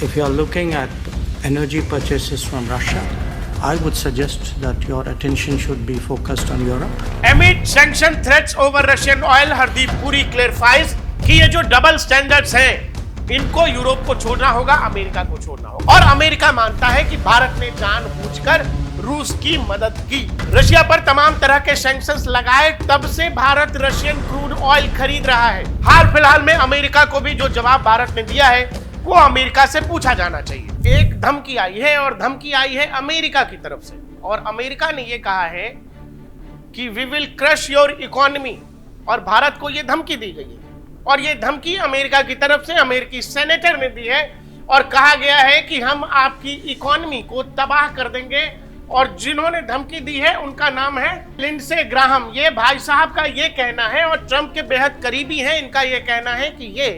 If you are looking at energy purchases from Russia, I would suggest that your attention should be focused on Europe. Amid sanction threats over Russian oil, Hardeep Puri clarifies कि ये जो double standards हैं इनको Europe को छोड़ना होगा, America को छोड़ना होगा। और अमेरिका मानता है कि भारत ने जानबूझकर रूस की मदद की, रशिया पर तमाम तरह के सैंक्शंस लगाए, तब से भारत रशियन क्रूड ऑयल खरीद रहा है। हाल फिलहाल में अमेरिका को भी जो जवाब भारत ने दिया है वो अमेरिका से पूछा जाना चाहिए। एक धमकी आई है और धमकी आई है अमेरिका की तरफ से, और अमेरिका ने ये कहा है कि we will crush your economy, और भारत को ये धमकी दी गई है। और ये धमकी अमेरिका की तरफ से अमेरिकी सेनेटर ने दी है और कहा गया है कि हम आपकी इकोनॉमी को तबाह कर देंगे। और जिन्होंने धमकी दी है उनका नाम है लिंडसे ग्राहम। ये भाई साहब का ये कहना है और ट्रंप के बेहद करीबी हैं, इनका ये कहना है कि ये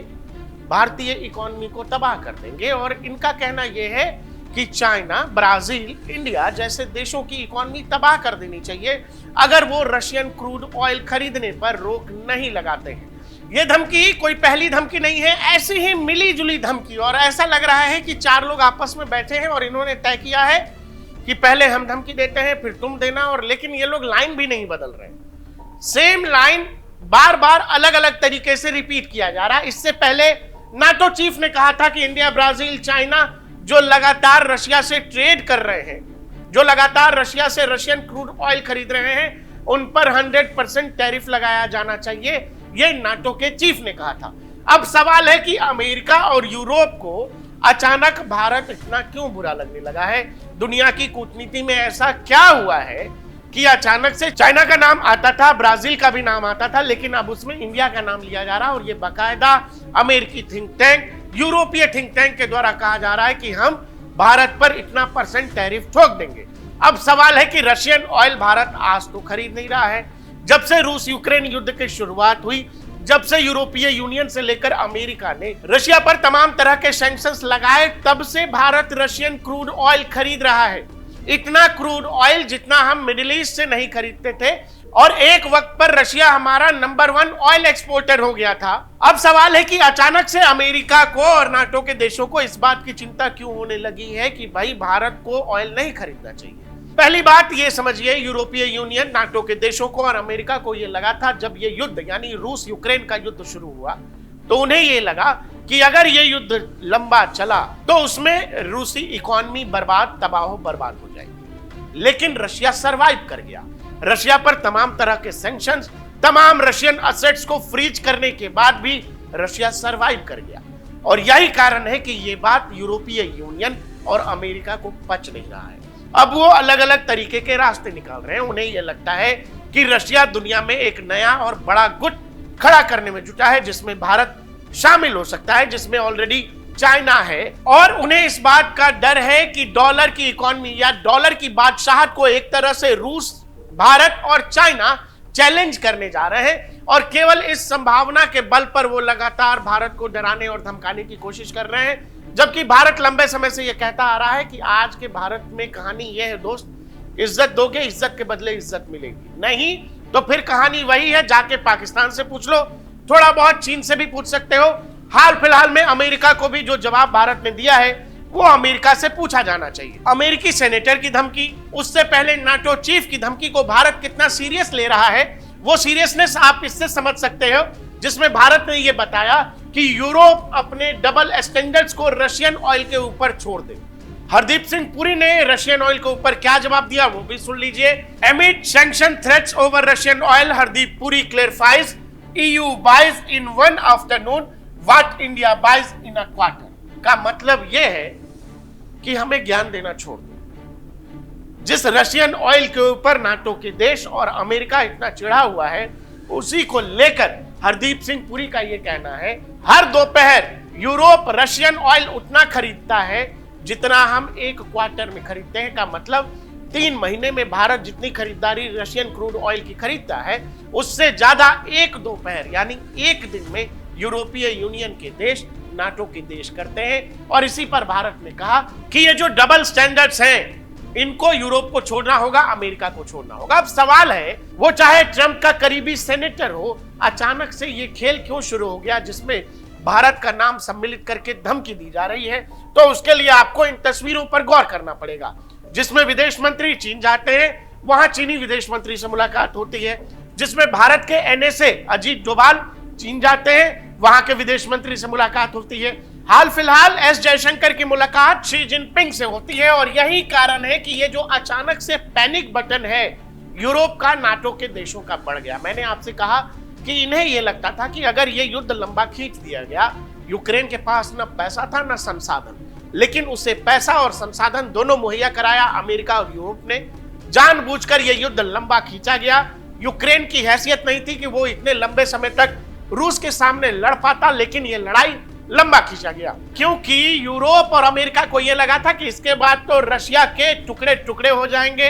भारतीय इकोनॉमी को तबाह कर देंगे। और इनका कहना यह है कि चाइना, ब्राजील, इंडिया जैसे देशों की इकोनॉमी तबाह कर देनी चाहिए अगर वो रशियन क्रूड ऑयल खरीदने पर रोक नहीं लगाते हैं। ये धमकी कोई पहली धमकी नहीं है, ऐसी ही मिली जुली धमकी। और ऐसा लग रहा है कि चार लोग आपस में बैठे हैं और इन्होंने तय किया है कि पहले हम धमकी देते हैं फिर तुम देना। और लेकिन ये लोग लाइन भी नहीं बदल रहे, सेम लाइन बार बार अलग अलग तरीके से रिपीट किया जा रहा है। इससे पहले नाटो चीफ ने कहा था कि इंडिया, ब्राजील, चाइना जो लगातार रशिया से ट्रेड कर रहे हैं, जो लगातार रशिया से रशियन क्रूड ऑयल खरीद रहे हैं, उन पर 100% टैरिफ लगाया जाना चाहिए, ये नाटो के चीफ ने कहा था। अब सवाल है कि अमेरिका और यूरोप को अचानक भारत इतना क्यों बुरा लगने लगा है? दुनिया की कूटनीति में ऐसा क्या हुआ है कि अचानक से चाइना का नाम आता था, ब्राजील का भी नाम आता था, लेकिन अब उसमें इंडिया का नाम लिया जा रहा है। और ये बाकायदा अमेरिकी थिंक टैंक, यूरोपीय थिंक टैंक के द्वारा कहा जा रहा है कि हम भारत पर इतना % टैरिफ ठोक देंगे। अब सवाल है कि रशियन ऑयल भारत आज तो खरीद नहीं रहा है। जब से रूस यूक्रेन युद्ध की शुरुआत हुई, जब से यूरोपीय यूनियन से लेकर अमेरिका ने रशिया पर तमाम तरह के सैंक्शंस लगाए, तब से भारत रशियन क्रूड ऑयल खरीद रहा है। इतना क्रूड ऑयल जितना हम मिडिल ईस्ट से नहीं खरीदते थे, और एक वक्त पर रशिया हमारा नंबर 1 ऑयल एक्सपोर्टर हो गया था। अब सवाल है कि अचानक से अमेरिका को और नाटो के देशों को इस बात की चिंता क्यों होने लगी है कि भाई भारत को ऑयल नहीं खरीदना चाहिए। पहली बात ये समझिए, यूरोपीय यूनियन, नाटो के देशों को और अमेरिका को ये लगा था, जब ये युद्ध यानी रूस यूक्रेन का युद्ध शुरू हुआ तो उन्हें ये लगा कि अगर ये युद्ध लंबा चला तो उसमें रूसी इकोनॉमी तबाह बर्बाद हो जाएगी। लेकिन रशिया सरवाइव कर गया। रशिया पर तमाम तरह के सैंक्शंस, तमाम रशियन असेट्स को फ्रीज करने के बाद भी रशिया सरवाइव कर गया। और यही कारण है कि ये बात यूरोपीय यूनियन और अमेरिका को पच नहीं रहा है। अब वो अलग अलग तरीके के रास्ते निकाल रहे हैं। उन्हें यह लगता है कि रशिया दुनिया में एक नया और बड़ा गुट खड़ा करने में जुटा है, जिसमें भारत शामिल हो सकता है, जिसमें ऑलरेडी चाइना है। और उन्हें इस बात का डर है कि डॉलर की इकोनॉमी या डॉलर की बादशाहत को एक तरह से रूस, भारत और चाइना चैलेंज करने जा रहे हैं। और केवल इस संभावना के बल पर वो लगातार भारत को डराने और धमकाने की कोशिश कर रहे हैं, जबकि भारत लंबे समय से ये कहता आ रहा है कि आज के भारत में कहानी ये है दोस्त, इज्जत दोगे इज्जत के बदले इज्जत मिलेगी, नहीं तो फिर कहानी वही है। जाके पाकिस्तान से पूछ लो, थोड़ा बहुत चीन से भी पूछ सकते हो। हाल फिलहाल में अमेरिका को भी जो जवाब भारत ने दिया है वो अमेरिका से पूछा जाना चाहिए। अमेरिकी सेनेटर की धमकी, उससे पहले नाटो चीफ की धमकी को भारत कितना सीरियस ले रहा है, वो सीरियसनेस आप इससे समझ सकते हो, जिसमें भारत ने यह बताया कि यूरोप अपने डबल स्टैंडर्ड्स को रशियन ऑयल के ऊपर छोड़ दे। हरदीप सिंह पुरी ने रशियन ऑयल के ऊपर क्या जवाब दिया वो भी सुन लीजिए। Amid sanction threats over Russian oil, Hardeep Puri clarifies EU buys in one afternoon what India buys in a quarter। का मतलब यह है कि हमें ज्ञान देना छोड़ दो। जिस रशियन ऑयल के ऊपर नाटो के देश और अमेरिका इतना चिढ़ा हुआ है, उसी को लेकर हरदीप सिंह पुरी का यह कहना है, हर दोपहर यूरोप रशियन ऑयल उतना खरीदता है जितना हम एक क्वार्टर में खरीदते हैं। का मतलब 3 महीने में भारत जितनी खरीदारी रशियन क्रूड ऑयल की खरीदता है, उससे ज्यादा एक दोपहर यानी एक दिन में यूरोपीय यूनियन के देश, नाटो के देश करते हैं। और इसी पर भारत ने कहा कि ये जो डबल स्टैंडर्ड्स हैं इनको यूरोप को छोड़ना होगा, अमेरिका को छोड़ना होगा। अब सवाल है, वो चाहे ट्रंप का करीबी सेनेटर हो, अचानक से ये खेल क्यों शुरू हो गया जिसमें भारत का नाम सम्मिलित करके धमकी दी जा रही है, तो उसके लिए आपको इन तस्वीरों पर गौर करना पड़ेगा, जिसमें विदेश मंत्री चीन जाते हैं, वहां चीनी विदेश मंत्री से मुलाकात होती है, जिसमें भारत के एनएसए अजीत डोभाल चीन जाते हैं, वहां के विदेश मंत्री से मुलाकात होती है। हाल फिलहाल एस जयशंकर की मुलाकात शी जिनपिंग से होती है, और यही कारण है कि ये जो अचानक से पैनिक बटन है यूरोप का, नाटो के देशों का बढ़ गया। मैंने आपसे कहा कि इन्हें यह लगता था कि अगर ये युद्ध लंबा खींच दिया गया, यूक्रेन के पास न पैसा था न संसाधन, लेकिन उसे पैसा और संसाधन दोनों मुहैया कराया अमेरिका और यूरोप ने। जानबूझकर यह युद्ध लंबा खींचा गया। यूक्रेन की हैसियत नहीं थी कि वो इतने लंबे समय तक रूस के सामने लड़ पाता, लेकिन यह लड़ाई लंबा खींचा गया क्योंकि यूरोप और अमेरिका को यह लगा था कि इसके बाद तो रशिया के टुकड़े टुकड़े हो जाएंगे,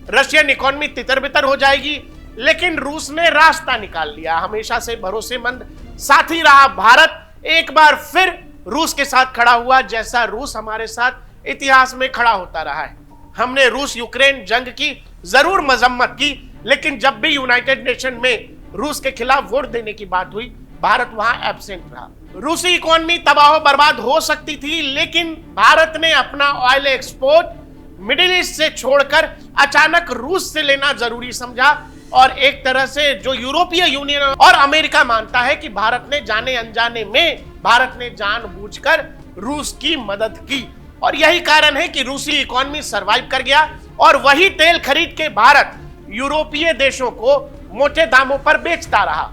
रशियन इकोनॉमी तितर बितर हो जाएगी। लेकिन रूस ने रास्ता निकाल लिया। हमेशा से भरोसेमंद साथी रहा भारत, एक बार फिर रूस के साथ खड़ा हुआ, जैसा रूस हमारे साथ इतिहास में खड़ा होता रहा है। हमने रूस यूक्रेन जंग की जरूर मजम्मत की, लेकिन जब भी यूनाइटेड नेशन में रूस के खिलाफ वोट देने की बात हुई, भारत वहां एब्सेंट रहा। रूसी इकोनॉमी तबाह बर्बाद हो सकती थी, लेकिन भारत ने अपना ऑयल एक्सपोर्ट मिडिल ईस्ट से छोड़कर अचानक रूस से लेना जरूरी समझा, और एक तरह से जो यूरोपीय यूनियन और अमेरिका मानता है कि भारत ने जाने अनजाने में, भारत ने जानबूझकर रूस की मदद की, और यही कारण है कि रूसी इकोनॉमी सरवाइव कर गया। और वही तेल खरीद के भारत यूरोपीय देशों को मोटे दामों पर बेचता रहा।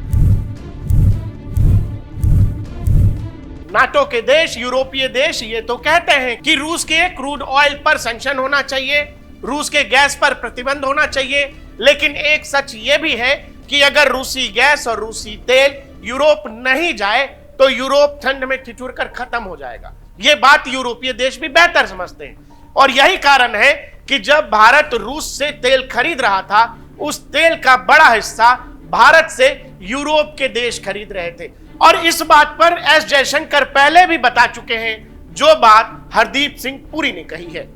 नाटो के देश, यूरोपीय देश ये तो कहते हैं कि रूस के क्रूड ऑयल पर सैंक्शन होना चाहिए, रूस के गैस पर प्रतिबंध होना चाहिए, लेकिन एक सच ये भी है कि अगर रूसी गैस और रूसी तेल यूरोप नहीं जाए तो यूरोप ठंड में ठिठुर कर खत्म हो जाएगा। ये बात यूरोपीय देश भी बेहतर समझते हैं, और यही कारण है कि जब भारत रूस से तेल खरीद रहा था, उस तेल का बड़ा हिस्सा भारत से यूरोप के देश खरीद रहे थे। और इस बात पर एस जयशंकर पहले भी बता चुके हैं, जो बात हरदीप सिंह पुरी ने कही है।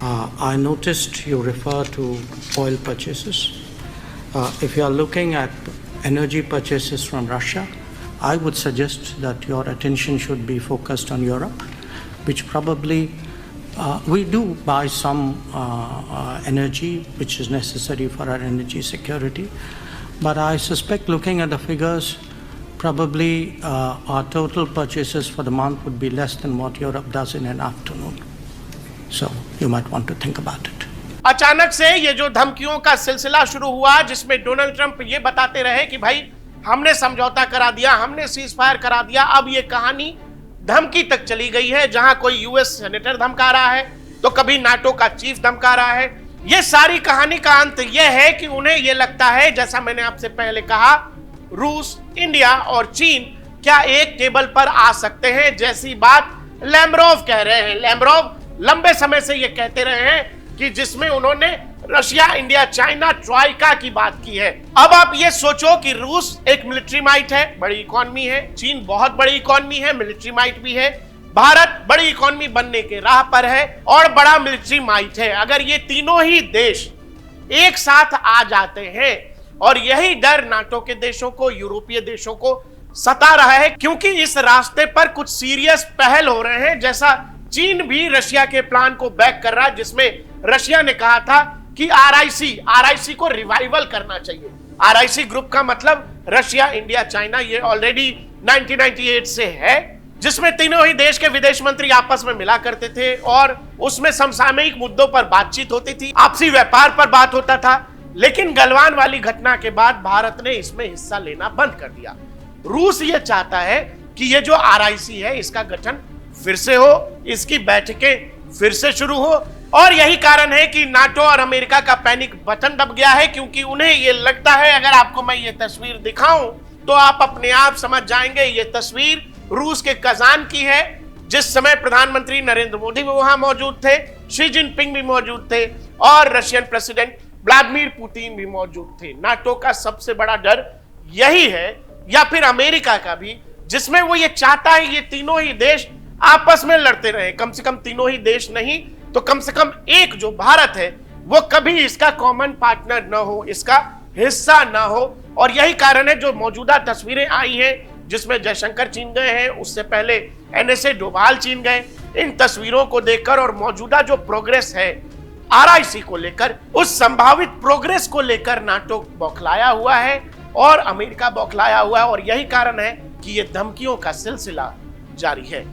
I noticed you refer to oil purchases. If you are looking at energy purchases from Russia, I would suggest that your attention should be focused on Europe, which probably we do buy some energy which is necessary for our energy security. But I suspect, looking at the figures, probably our total purchases for the month would be less than what Europe does in an afternoon. So you might want to think about it. अचानक से ये जो धमकियों का सिलसिला शुरू हुआ, जिसमें Donald Trump ये बताते रहे कि भाई हमने समझौता करा दिया, हमने सीज फायर करा दिया, अब ये कहानी धमकी तक चली गई है, जहां कोई यूएस सेनेटर धमका रहा है तो कभी नाटो का चीफ धमका रहा है। ये सारी कहानी का अंत यह है कि उन्हें यह लगता है, जैसा मैंने आपसे पहले कहा, रूस, इंडिया और चीन क्या एक टेबल पर आ सकते हैं, जैसी बात लैम्ब्रोव कह रहे हैं। लैम्ब्रोव लंबे समय से ये कहते रहे हैं कि जिसमें उन्होंने रशिया, इंडिया, चाइना, ट्राइका की बात की है। अब आप ये सोचो कि रूस एक मिलिट्री माइट है, बड़ी इकोनॉमी है, चीन बहुत बड़ी इकोनॉमी है, मिलिट्री माइट भी है, भारत बड़ी इकोनॉमी बनने के राह पर है और बड़ा मिलिट्री माइट है। अगर ये तीनों ही देश एक साथ आ जाते हैं, और यही डर नाटो के देशों को, यूरोपीय देशों को सता रहा है, क्योंकि इस रास्ते पर कुछ सीरियस पहल हो रहे हैं। जैसा चीन भी रशिया के प्लान को बैक कर रहा है, जिसमें रशिया ने कहा था कि आरआईसी को रिवाइवल करना चाहिए। आरआईसी ग्रुप का मतलब रशिया, इंडिया, चाइना, ये ऑलरेडी 1998 से है, जिसमें तीनों ही देश के विदेश मंत्री आपस में मिला करते थे और उसमें समसामयिक मुद्दों पर बातचीत होती थी, आपसी व्यापार पर बात होता था। लेकिन गलवान वाली घटना के बाद भारत ने इसमें हिस्सा लेना बंद कर दिया। रूस ये चाहता है कि ये जो आरआईसी है, इसका गठन फिर से हो, इसकी बैठकें फिर से शुरू हो, और यही कारण है कि नाटो और अमेरिका का पैनिक बटन दब गया है, क्योंकि उन्हें ये लगता है, अगर आपको मैं ये तस्वीर दिखाऊं तो आप अपने आप समझ जाएंगे, ये तस्वीर रूस के कजान की है, जिस समय प्रधानमंत्री नरेंद्र मोदी भी वहां मौजूद थे, शी जिनपिंग भी मौजूद थे और रशियन प्रेसिडेंट व्लादिमीर पुतिन भी मौजूद थे। नाटो का सबसे बड़ा डर यही है, या फिर अमेरिका का भी, जिसमें वो ये चाहता है ये तीनों ही देश आपस में लड़ते रहे। कम से कम तीनों ही देश नहीं तो कम से कम एक जो भारत है वो कभी इसका कॉमन पार्टनर न हो, इसका हिस्सा न हो। और यही कारण है जो मौजूदा तस्वीरें आई हैं, जिसमें जयशंकर चीन गए हैं, उससे पहले एनएसए डोभाल चीन गए। इन तस्वीरों को देखकर और मौजूदा जो प्रोग्रेस है आरआईसी को लेकर, उस संभावित प्रोग्रेस को लेकर नाटो बौखलाया हुआ है और अमेरिका बौखलाया हुआ है, और यही कारण है कि ये धमकियों का सिलसिला जारी है।